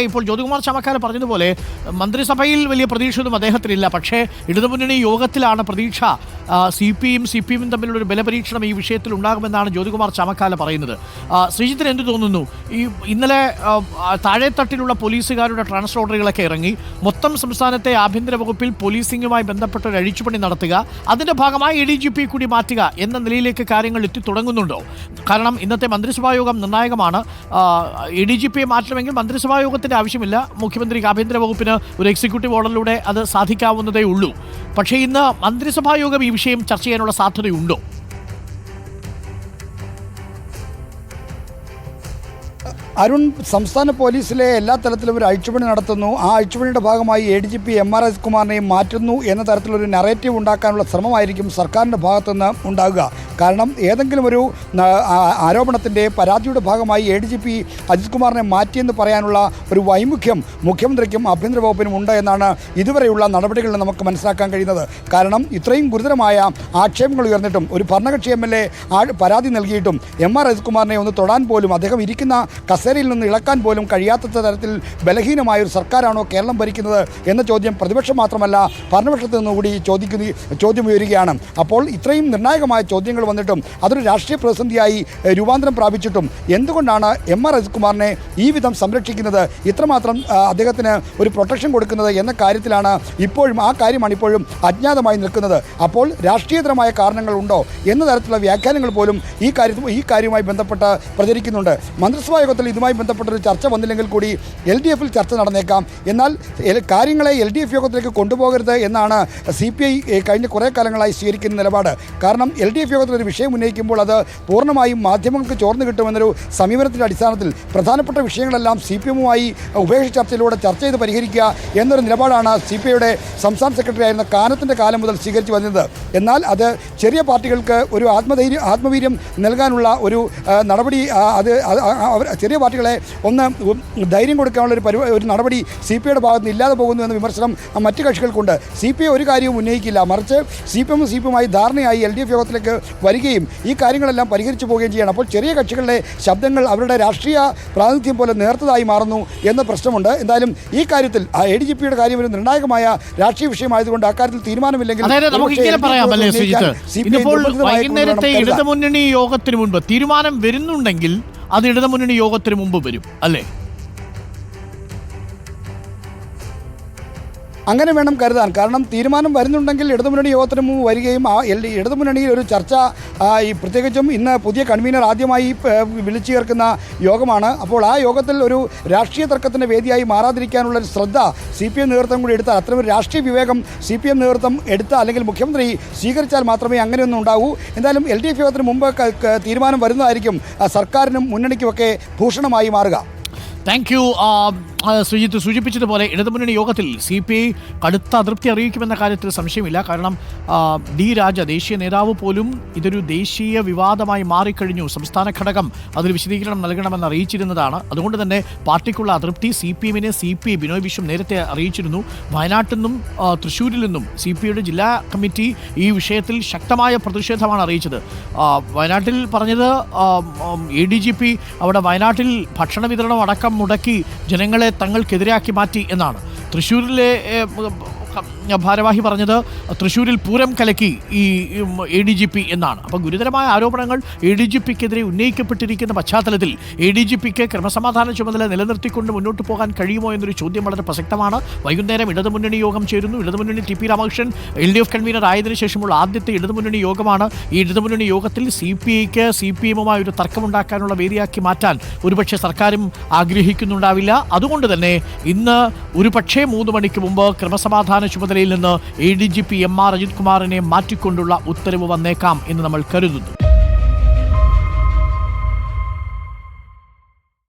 ഇപ്പോൾ ജ്യോതികുമാർ ചാമക്കാല പറഞ്ഞതുപോലെ മന്ത്രിസഭയിൽ വലിയ പ്രതീക്ഷയൊന്നും അദ്ദേഹത്തിനില്ല. പക്ഷേ ഇടതുമുന്നണി യോഗത്തിലാണ് പ്രതീക്ഷ. സി പി എമ്മും തമ്മിലുള്ള ഒരു ബലപരീക്ഷണം ഈ വിഷയത്തിൽ ഉണ്ടാകുമെന്നാണ് ജ്യോതികുമാർ ചാമക്കാല പറയുന്നത്. ശ്രീജിത്തിന് എന്ത് തോന്നുന്നു? ഈ ഇന്നലെ താഴെത്തട്ടിലുള്ള പോലീസുകാരുടെ ട്രാൻസ്പോർട്ടറുകളൊക്കെ ഇറങ്ങി മൊത്തം സംസ്ഥാനത്തെ ആഭ്യന്തര വകുപ്പിൽ പോലീസിംഗുമായി ബന്ധപ്പെട്ട ഒരു അഴിച്ചുപണി നടത്തുക, അതിൻ്റെ ഭാഗമായി ADGP കൂടി മാറ്റുക എന്ന നിലയിലേക്ക് കാര്യങ്ങൾ എത്തി തുടങ്ങുന്നുണ്ടോ? കാരണം ഇന്നത്തെ മന്ത്രിസഭാ യോഗം നിർണായകമാണ്. ADGPയെ മാറ്റണമെങ്കിൽ മന്ത്രിസഭാ യോഗത്തിൽ ആവശ്യമില്ല. മുഖ്യമന്ത്രിക്ക് ആഭ്യന്തര വകുപ്പിന് ഒരു എക്സിക്യൂട്ടീവ് ഓർഡറിലൂടെ അത് സാധിക്കാവുന്നതേ ഉള്ളൂ. പക്ഷേ ഇന്ന് മന്ത്രിസഭാ യോഗം ഈ വിഷയം ചർച്ച ചെയ്യാനുള്ള സാധ്യതയുണ്ടോ? അരുൺ, സംസ്ഥാന പോലീസിലെ എല്ലാ തലത്തിലും ഒരു അഴിച്ചുപണി നടത്തുന്നു. ആ അഴിച്ചുപണിയുടെ ഭാഗമായി ADGP MR അജിത്കുമാറിനെയും മാറ്റുന്നു എന്ന തരത്തിലൊരു നറേറ്റീവ് ഉണ്ടാക്കാനുള്ള ശ്രമമായിരിക്കും സർക്കാരിൻ്റെ ഭാഗത്തുനിന്ന് ഉണ്ടാകുക. കാരണം ഏതെങ്കിലും ഒരു ആരോപണത്തിൻ്റെ പരാതിയുടെ ഭാഗമായി ADGP അജിത്കുമാറിനെ മാറ്റിയെന്ന് പറയാനുള്ള ഒരു വൈമുഖ്യം മുഖ്യമന്ത്രിക്കും ആഭ്യന്തര വകുപ്പിനും ഉണ്ട് എന്നാണ് ഇതുവരെയുള്ള നടപടികളിൽ നമുക്ക് മനസ്സിലാക്കാൻ കഴിയുന്നത്. കാരണം ഇത്രയും ഗുരുതരമായ ആക്ഷേപങ്ങൾ ഉയർന്നിട്ടും ഒരു ഭരണകക്ഷി MLA പരാതി നൽകിയിട്ടും MR അജിത്കുമാറിനെ ഒന്ന് തൊടാൻ പോലും, അദ്ദേഹം ഇരിക്കുന്ന കസേരയിൽ നിന്ന് ഇളക്കാൻ പോലും കഴിയാത്ത തരത്തിൽ ബലഹീനമായ ഒരു സർക്കാരാണോ കേരളം ഭരിക്കുന്നത് എന്ന ചോദ്യം പ്രതിപക്ഷം മാത്രമല്ല ഭരണപക്ഷത്തു നിന്നുകൂടി ചോദ്യം ഉയരുകയാണ്. അപ്പോൾ ഇത്രയും നിർണായകമായ ചോദ്യങ്ങൾ വന്നിട്ടും അതൊരു രാഷ്ട്രീയ പ്രതിസന്ധിയായി രൂപാന്തരം പ്രാപിച്ചിട്ടും എന്തുകൊണ്ടാണ് MR അജിത്കുമാറിനെ ഈ വിധം സംരക്ഷിക്കുന്നത്, ഇത്രമാത്രം അദ്ദേഹത്തിന് ഒരു പ്രൊട്ടക്ഷൻ കൊടുക്കുന്നത് എന്ന കാര്യത്തിലാണ് ഇപ്പോഴും ഇപ്പോഴും അജ്ഞാതമായി നിൽക്കുന്നത്. അപ്പോൾ രാഷ്ട്രീയപരമായ കാരണങ്ങളുണ്ടോ എന്ന തരത്തിലുള്ള വ്യാഖ്യാനങ്ങൾ പോലും ഈ കാര്യവുമായി ബന്ധപ്പെട്ട് പ്രചരിക്കുന്നുണ്ട്. മന്ത്രിസഭാ യോഗത്തിൽ ഇതുമായി ബന്ധപ്പെട്ടൊരു ചർച്ച വന്നില്ലെങ്കിൽ കൂടി LDFിൽ ചർച്ച നടന്നേക്കാം. എന്നാൽ കാര്യങ്ങളെ LDF യോഗത്തിലേക്ക് കൊണ്ടുപോകരുത് എന്നാണ് CPI കഴിഞ്ഞ കുറേ കാലങ്ങളായി സ്വീകരിക്കുന്ന നിലപാട്. കാരണം LDF യോഗത്തിലൊരു വിഷയം ഉന്നയിക്കുമ്പോൾ അത് പൂർണ്ണമായും മാധ്യമങ്ങൾക്ക് ചോർന്നു കിട്ടുമെന്നൊരു സമീപനത്തിൻ്റെ അടിസ്ഥാനത്തിൽ പ്രധാനപ്പെട്ട വിഷയങ്ങളെല്ലാം CPMുമായി ഉഭയകക്ഷി ചർച്ചയിലൂടെ ചർച്ച ചെയ്ത് പരിഹരിക്കുക എന്നൊരു നിലപാടാണ് CPIയുടെ സംസ്ഥാന സെക്രട്ടറി ആയിരുന്ന കാനത്തിൻ്റെ കാലം മുതൽ സ്വീകരിച്ചു വന്നത്. എന്നാൽ അത് ചെറിയ പാർട്ടികൾക്ക് ഒരു ആത്മവീര്യം നൽകാനുള്ള ഒരു നടപടി, അത് ചെറിയ പാർട്ടികളെ ഒന്ന് ധൈര്യം കൊടുക്കാനുള്ള ഒരു നടപടി CPIയുടെ ഭാഗത്ത് നിന്ന് ഇല്ലാതെ പോകുന്നു എന്ന വിമർശനം മറ്റ് കക്ഷികൾക്കുണ്ട്. CPI ഒരു കാര്യവും ഉന്നയിക്കില്ല, മറിച്ച് CPMുമായി ധാരണയായി LDF യോഗത്തിലേക്ക് വരികയും ഈ കാര്യങ്ങളെല്ലാം പരിഹരിച്ചു പോവുകയും ചെയ്യണം. അപ്പോൾ ചെറിയ കക്ഷികളുടെ ശബ്ദങ്ങൾ അവരുടെ രാഷ്ട്രീയ പ്രാതിനിധ്യം പോലെ നേർത്തതായി മാറുന്നു എന്ന പ്രശ്നമുണ്ട്. എന്തായാലും ഈ കാര്യത്തിൽ ADGPയുടെ കാര്യം ഒരു നിർണായകമായ രാഷ്ട്രീയ വിഷയമായതുകൊണ്ട് അക്കാര്യത്തിൽ തീരുമാനമില്ലെങ്കിൽ വൈകുന്നേരത്തെ ഇടതുമുന്നണി യോഗത്തിന് മുൻപ് തീരുമാനം വരുന്നുണ്ടെങ്കിൽ അത് ഇടതുമുന്നണി യോഗത്തിന് മുമ്പ് വരും, അല്ലേ? അങ്ങനെ വേണം കരുതാൻ. കാരണം തീരുമാനം വരുന്നുണ്ടെങ്കിൽ ഇടതുമുന്നണി യോഗത്തിന് മുമ്പ് വരികയും ഇടതുമുന്നണിയിൽ ഒരു ചർച്ച, പ്രത്യേകിച്ചും ഇന്ന് പുതിയ കൺവീനർ ആദ്യമായി വിളിച്ചു ചേർക്കുന്ന യോഗമാണ്. അപ്പോൾ ആ യോഗത്തിൽ ഒരു രാഷ്ട്രീയ തർക്കത്തിൻ്റെ വേദിയായി മാറാതിരിക്കാനുള്ള ഒരു ശ്രദ്ധ CPM നേതൃത്വം കൂടി എടുത്താൽ, അത്തരം രാഷ്ട്രീയ വിവേകം CPM നേതൃത്വം എടുത്താൽ അല്ലെങ്കിൽ മുഖ്യമന്ത്രി സ്വീകരിച്ചാൽ മാത്രമേ അങ്ങനെയൊന്നും ഉണ്ടാവൂ. എന്തായാലും LDF യോഗത്തിന് മുമ്പ് തീരുമാനം വരുന്നതായിരിക്കും സർക്കാരിനും മുന്നണിക്കുമൊക്കെ ഭൂഷണമായി മാറുക. Thank you. ശ്രീജിത്ത് സൂചിപ്പിച്ചതുപോലെ ഇടതുമുന്നണി യോഗത്തിൽ CPI കടുത്ത അതൃപ്തി അറിയിക്കുമെന്ന കാര്യത്തിൽ സംശയമില്ല. കാരണം D രാജ, ദേശീയ നേതാവ് പോലും ഇതൊരു ദേശീയ വിവാദമായി മാറിക്കഴിഞ്ഞു, സംസ്ഥാന ഘടകം അതിൽ വിശദീകരണം നൽകണമെന്ന് അറിയിച്ചിരുന്നതാണ്. അതുകൊണ്ട് തന്നെ പാർട്ടിക്കുള്ള അതൃപ്തി CPMനെ CPI ബിനോയ് വിശ്വം നേരത്തെ അറിയിച്ചിരുന്നു. വയനാട്ടിൽ നിന്നും തൃശ്ശൂരിൽ നിന്നും CPIയുടെ ജില്ലാ കമ്മിറ്റി ഈ വിഷയത്തിൽ ശക്തമായ പ്രതിഷേധമാണ് അറിയിച്ചത്. വയനാട്ടിൽ പറഞ്ഞത് ADGP അവിടെ വയനാട്ടിൽ ഭക്ഷണ വിതരണം അടക്കം മുടക്കി ജനങ്ങളെ തങ്ങൾക്കെതിരാക്കി മാറ്റി എന്നാണ്. തൃശ്ശൂരിലെ ഭാരവാഹി പറഞ്ഞത് തൃശ്ശൂരിൽ പൂരം കലക്കി ഈ ADGP എന്നാണ്. അപ്പോൾ ഗുരുതരമായ ആരോപണങ്ങൾ ADGPക്കെതിരെ ഉന്നയിക്കപ്പെട്ടിരിക്കുന്ന പശ്ചാത്തലത്തിൽ ADGPക്ക് ക്രമസമാധാന ചുമതല നിലനിർത്തിക്കൊണ്ട് മുന്നോട്ട് പോകാൻ കഴിയുമോ എന്നൊരു ചോദ്യം വളരെ പ്രസക്തമാണ്. വൈകുന്നേരം ഇടതുമുന്നണി യോഗം ചേരുന്നു. ഇടതുമുന്നണി TP രാമകൃഷ്ണൻ LDF കൺവീനർ ആയതിനു ശേഷമുള്ള ആദ്യത്തെ ഇടതുമുന്നണി യോഗമാണ്. ഈ ഇടതുമുന്നണി യോഗത്തിൽ CPIക്ക് CPMുമായി ഒരു തർക്കമുണ്ടാക്കാനുള്ള വേദിയാക്കി മാറ്റാൻ ഒരുപക്ഷെ സർക്കാരും ആഗ്രഹിക്കുന്നുണ്ടാവില്ല. അതുകൊണ്ട് തന്നെ ഇന്ന് ഒരുപക്ഷെ 3 മണിക്ക് മുമ്പ് ക്രമസമാധാന ചുമതലയിൽ നിന്ന് ADGP MR അജിത്കുമാറിനെ മാറ്റിക്കൊണ്ടുള്ള ഉത്തരവ് വന്നേക്കാം എന്ന് നമ്മൾ കരുതുന്നു.